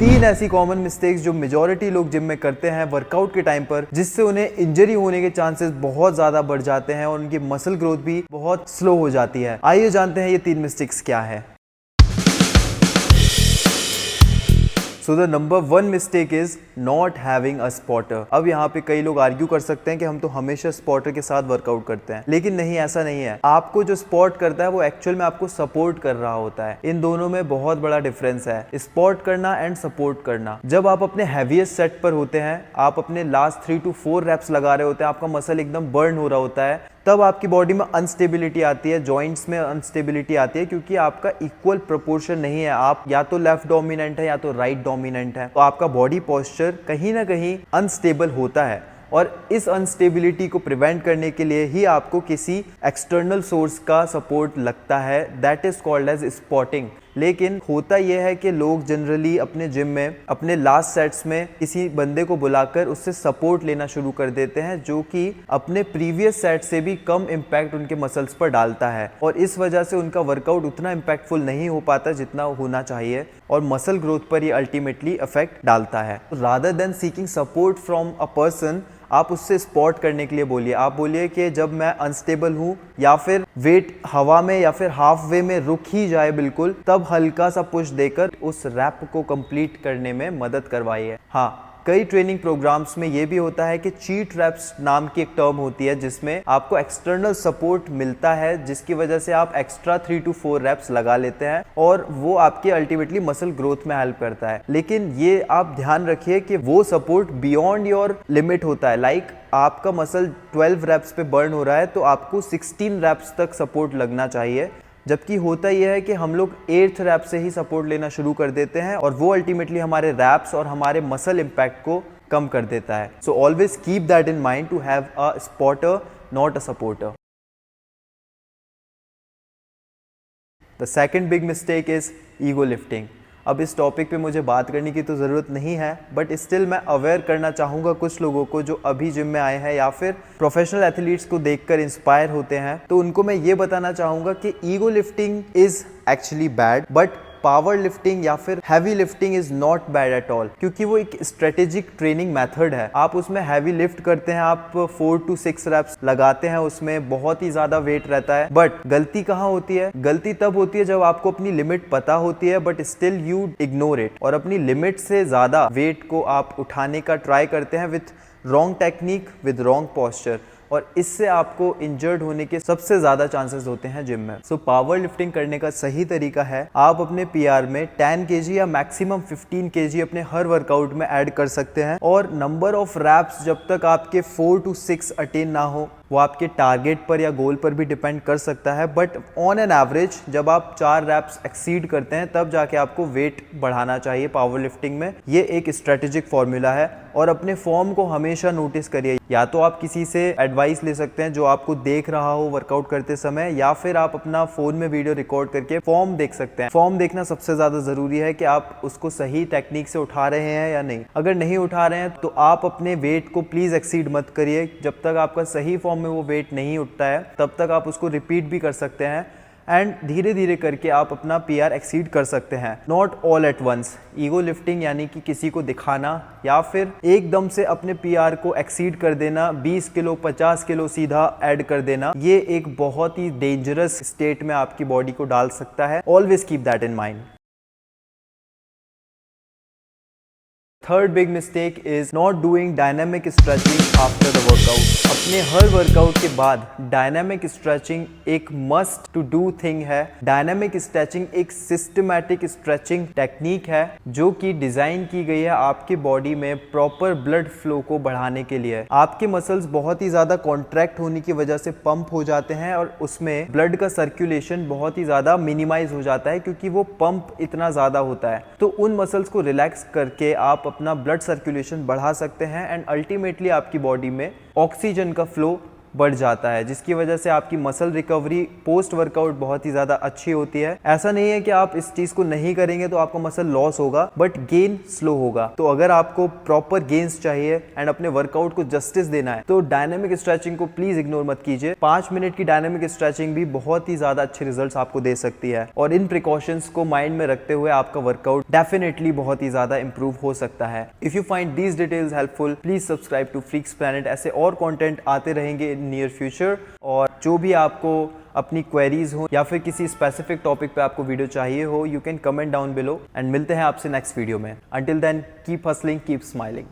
तीन ऐसी common mistakes जो मेजॉरिटी लोग जिम में करते हैं वर्कआउट के टाइम पर, जिससे उन्हें इंजरी होने के चांसेस बहुत ज्यादा बढ़ जाते हैं और उनकी मसल ग्रोथ भी बहुत स्लो हो जाती है। आइए जानते हैं ये तीन मिस्टेक्स क्या है। So the number one mistake is not having a spotter। अब यहाँ पे कई लोग आर्ग्यू कर सकते हैं कि हम तो हमेशा स्पॉटर के साथ वर्कआउट करते हैं, लेकिन नहीं, ऐसा नहीं है। आपको जो स्पॉट करता है वो एक्चुअल में आपको सपोर्ट कर रहा होता है। इन दोनों में बहुत बड़ा डिफरेंस है, स्पॉट करना एंड सपोर्ट करना। जब आप अपने हैवीएस्ट सेट पर होते हैं, आप अपने लास्ट 3 to 4 रेप्स लगा रहे होते हैं, आपका मसल एकदम बर्न हो रहा होता है, तब आपकी बॉडी में अनस्टेबिलिटी आती है, जॉइंट्स में अनस्टेबिलिटी आती है, क्योंकि आपका इक्वल प्रोपोर्शन नहीं है। आप या तो लेफ्ट डोमिनेंट है या तो राइट डोमिनेंट है, तो आपका बॉडी पोस्चर कहीं ना कहीं अनस्टेबल होता है। और इस अनस्टेबिलिटी को प्रिवेंट करने के लिए ही आपको किसी एक्सटर्नल सोर्स का सपोर्ट लगता है, that is called as spotting. लेकिन होता यह है कि लोग जनरली अपने जिम में अपने लास्ट सेट्स में किसी बंदे को बुलाकर उससे सपोर्ट लेना शुरू कर देते हैं, जो कि अपने प्रीवियस सेट से भी कम इम्पैक्ट उनके मसल्स पर डालता है, और इस वजह से उनका वर्कआउट उतना इम्पैक्टफुल नहीं हो पाता जितना होना चाहिए, और मसल ग्रोथ पर ये अल्टीमेटली इफेक्ट डालता है। Rather than seeking support from a person, आप उससे स्पॉट करने के लिए बोलिए। आप बोलिए कि जब मैं अनस्टेबल हूँ या फिर वेट हवा में या फिर हाफ वे में रुक ही जाए बिल्कुल, तब हल्का सा पुश देकर उस रैप को कंप्लीट करने में मदद करवाइए। हाँ, कई ट्रेनिंग प्रोग्राम्स में ये भी होता है कि चीट रैप्स नाम की एक टर्म होती है, जिसमें आपको एक्सटर्नल सपोर्ट मिलता है, जिसकी वजह से आप एक्स्ट्रा 3 to 4 रैप्स लगा लेते हैं, और वो आपके अल्टीमेटली मसल ग्रोथ में हेल्प करता है। लेकिन ये आप ध्यान रखिए कि वो सपोर्ट बियॉन्ड योर लिमिट होता है। लाइक आपका मसल 12 रैप्स पे बर्न हो रहा है, तो आपको 16 रैप्स तक सपोर्ट लगना चाहिए, जबकि होता यह है कि हम लोग 8th रैप से ही सपोर्ट लेना शुरू कर देते हैं, और वो अल्टीमेटली हमारे रैप्स और हमारे मसल इम्पैक्ट को कम कर देता है। So always keep that in mind to have a spotter, not a supporter. The second big mistake is ego lifting. अब इस टॉपिक पे मुझे बात करने की तो ज़रूरत नहीं है, बट स्टिल मैं अवेयर करना चाहूँगा कुछ लोगों को जो अभी जिम में आए हैं या फिर प्रोफेशनल एथलीट्स को देखकर इंस्पायर होते हैं। तो उनको मैं ये बताना चाहूँगा कि ego lifting is actually bad, but power lifting या फिर heavy lifting is not bad at all, क्योंकि वो एक स्ट्रेटेजिक ट्रेनिंग मेथड है। आप उसमें हैवी लिफ्ट करते हैं, आप 4 to 6 रेप्स लगाते हैं, उसमें बहुत ही ज्यादा वेट रहता है। बट गलती कहाँ होती है? गलती तब होती है जब आपको अपनी लिमिट पता होती है, but still you ignore it, और अपनी लिमिट से ज्यादा वेट को आप उठाने का ट्राई करते हैं with wrong technique, with wrong posture, और इससे आपको इंजर्ड होने के सबसे ज्यादा चांसेस होते हैं जिम में। सो पावर लिफ्टिंग करने का सही तरीका है, आप अपने पीआर में 10 kg या मैक्सिमम 15 kg अपने हर वर्कआउट में ऐड कर सकते हैं, और नंबर ऑफ रैप्स जब तक आपके 4 to 6 अटेन ना हो, वो आपके टारगेट पर या गोल पर भी डिपेंड कर सकता है, बट ऑन एन एवरेज जब आप 4 रैप्स एक्सीड करते हैं, तब जाके आपको वेट बढ़ाना चाहिए पावर लिफ्टिंग में। ये एक स्ट्रेटेजिक फॉर्मूला है, और अपने फॉर्म को हमेशा नोटिस करिए। या तो आप किसी से एडवाइस ले सकते हैं जो आपको देख रहा हो वर्कआउट करते समय, या फिर आप अपना फोन में वीडियो रिकॉर्ड करके फॉर्म देख सकते हैं। फॉर्म देखना सबसे ज्यादा जरूरी है कि आप उसको सही टेक्निक से उठा रहे हैं या नहीं। अगर नहीं उठा रहे हैं तो आप अपने वेट को प्लीज एक्सीड मत करिए। जब तक आपका सही फॉर्म में वो वेट नहीं उठता है, तब तक आप उसको रिपीट भी कर सकते हैं, एंड धीरे धीरे करके आप अपना पीआर एक्सीड कर सकते हैं। Not all at once. Ego lifting यानी कि किसी को दिखाना या फिर एकदम से अपने पीआर को एक्सीड कर देना, 20 किलो 50 किलो सीधा ऐड कर देना, ये एक बहुत ही डेंजरस स्टेट में आपकी बॉडी को डाल सकता है। Always keep that in mind. Third big mistake is not doing dynamic stretching after the workout. अपने हर वर्कआउट के बाद डायनामिक स्ट्रेचिंग एक मस्ट टू डू थिंग है। डायनामिक स्ट्रेचिंग एक सिस्टमैटिक स्ट्रेचिंग टेक्निक है, जो कि डिजाइन की गई है आपके बॉडी में प्रॉपर ब्लड फ्लो को बढ़ाने के लिए। आपके मसल्स बहुत ही ज्यादा कॉन्ट्रैक्ट होने की वजह से पंप हो जाते हैं, और उसमें ब्लड का सर्कुलेशन बहुत ही ज्यादा मिनिमाइज हो जाता है, क्योंकि वो पंप इतना ज्यादा होता है। तो उन मसल्स को रिलैक्स करके आप अपना ब्लड सर्कुलेशन बढ़ा सकते हैं, एंड अल्टीमेटली आपकी बॉडी में ऑक्सीजन का फ्लो बढ़ जाता है, जिसकी वजह से आपकी मसल रिकवरी पोस्ट वर्कआउट बहुत ही ज़्यादा अच्छी होती है। ऐसा नहीं है कि आप इस चीज़ को नहीं करेंगे तो आपका मसल लॉस होगा, बट गेन स्लो होगा। तो अगर आपको प्रॉपर गेन्स चाहिए एंड अपने वर्कआउट को जस्टिस देना है तो डायनेमिक स्ट्रेचिंग को प्लीज इग्नोर मत कीजिए। 5 मिनट की डायनेमिक स्ट्रेचिंग भी बहुत ही ज्यादा अच्छे रिजल्ट्स आपको दे सकती है, और इन प्रिकॉशंस को माइंड में रखते हुए आपका वर्कआउट डेफिनेटली बहुत ही ज्यादा इंप्रूव हो सकता है। If you find these details helpful, please subscribe to Freaks Planet. ऐसे और कंटेंट आते रहेंगे इन नियर फ्यूचर, और जो भी आपको अपनी क्वेरीज हो या फिर किसी स्पेसिफिक टॉपिक पे आपको वीडियो चाहिए हो, you can comment down below, and मिलते हैं आपसे नेक्स्ट वीडियो में। Until then keep hustling, keep smiling.